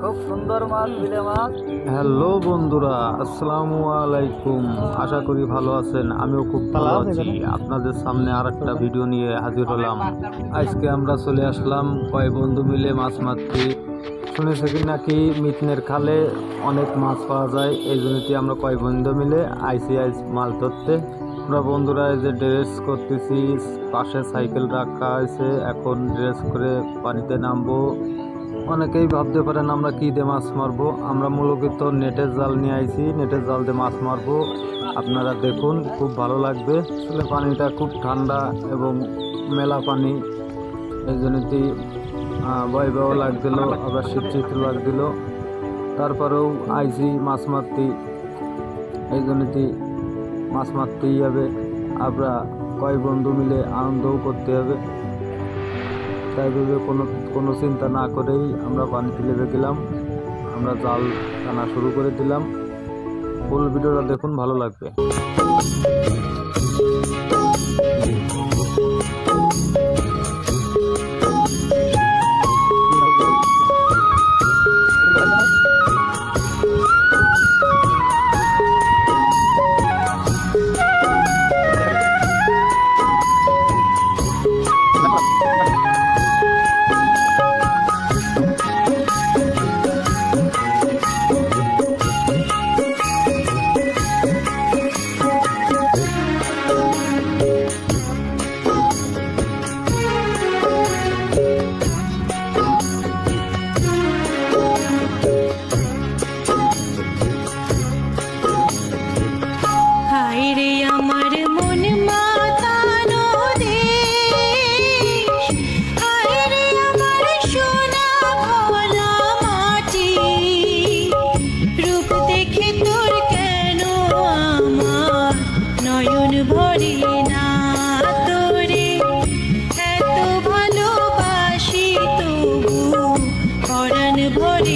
খুব সুন্দর মাছ, বিলে মাছ। হ্যালো বন্ধুরা, আসসালামু আলাইকুম। আশা করি ভালো আছেন। আমিও খুব ভালো আছি। আপনাদের সামনে আর একটা ভিডিও নিয়ে হাজির হলাম। আজকে আমরা চলে আসলাম কয় বন্ধু মিলে মাছ মারতে। শুনেছি কি নাকি মিটনের খালে অনেক মাছ পাওয়া যায়, এই জন্যই আমরা কয় বন্ধু মিলে আইসি মাছ ধরতে। আমরা বন্ধুরা এই যে ড্রেস করতেছি, পাশে সাইকেল রাখা আছে, এখন ড্রেস করে পানিতে নামবো। অনেকেই ভাবতে পারেন আমরা কী দিয়ে মাছ মারবো। আমরা মূলত নেটের জাল নিয়ে আইছি, নেটের জাল দিয়ে মাছ মারবো। আপনারা দেখুন, খুব ভালো লাগবে। আসলে পানিটা খুব ঠান্ডা এবং মেলা পানি, এই জন্যই ভয় ভয়ও লাগছিল, আবার শীত লাগছিল। তারপরেও আইছি মাছ মারতে, এই জন্যই মাছ মারতেই হবে। আমরা কয় বন্ধু মিলে আনন্দও করতে হবে, তাই ভেবে কোনো চিন্তা না করেই আমরা পানিতে নেমে গেলাম। আমরা জাল টানা শুরু করে দিলাম। ফুল ভিডিওটা দেখুন, ভালো লাগবে। রূপ দেখে তোর কেন আমার নয়ন ভরে না, তোরে এত ভালোবাসি তবু পরাণ ভরে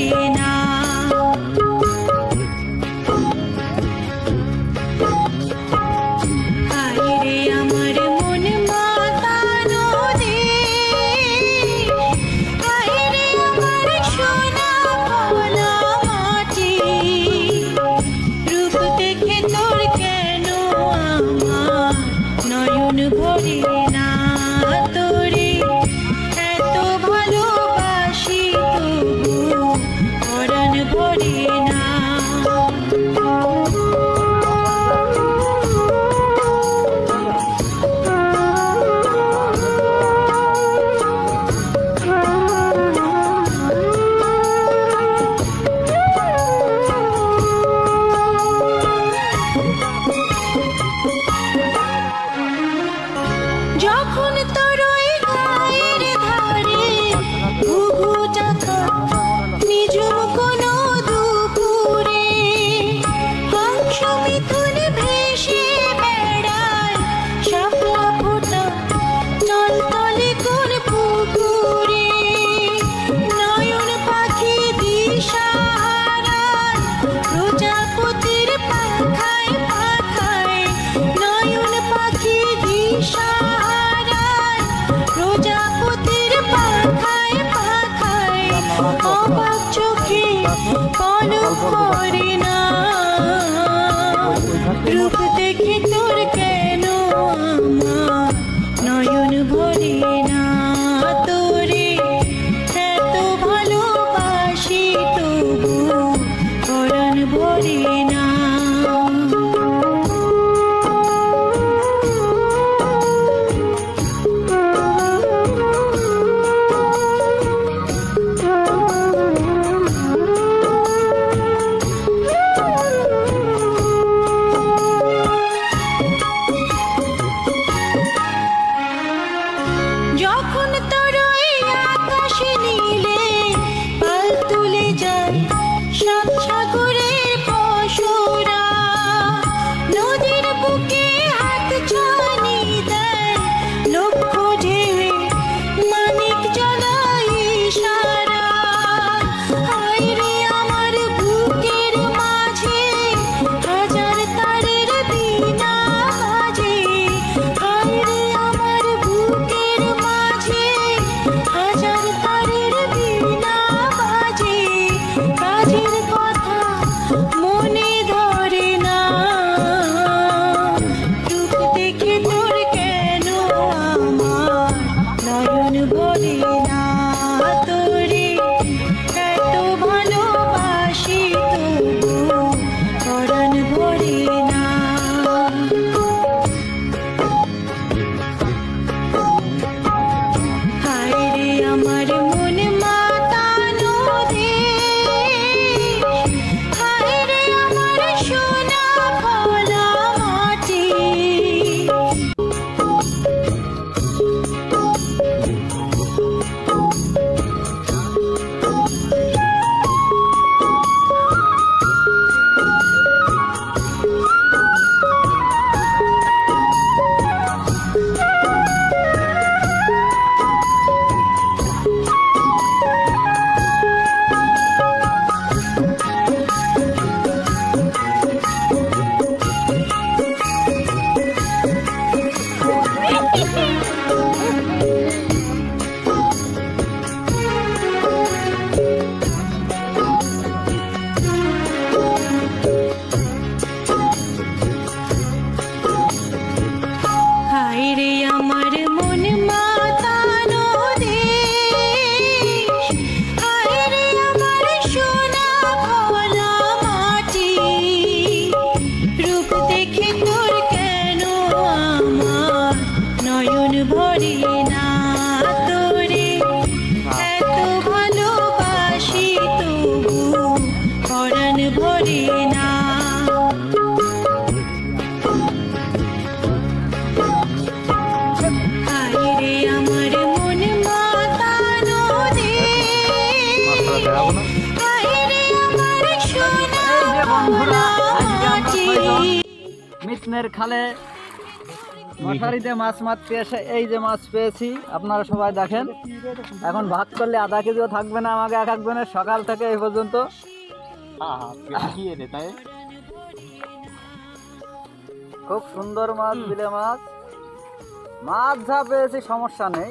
না। মিটনের খালে মশারিতে মাছ মারতে এসে এই যে মাছ পেয়েছি, আপনারা সবাই দেখেন। এখন ভাগ করলে আধা কেজিও থাকবে না আমাকে এক একজনের, সকাল থেকে এই পর্যন্ত। খুব সুন্দর মাছ, বিলে মাছ। মাছ যা পেয়েছি সমস্যা নেই,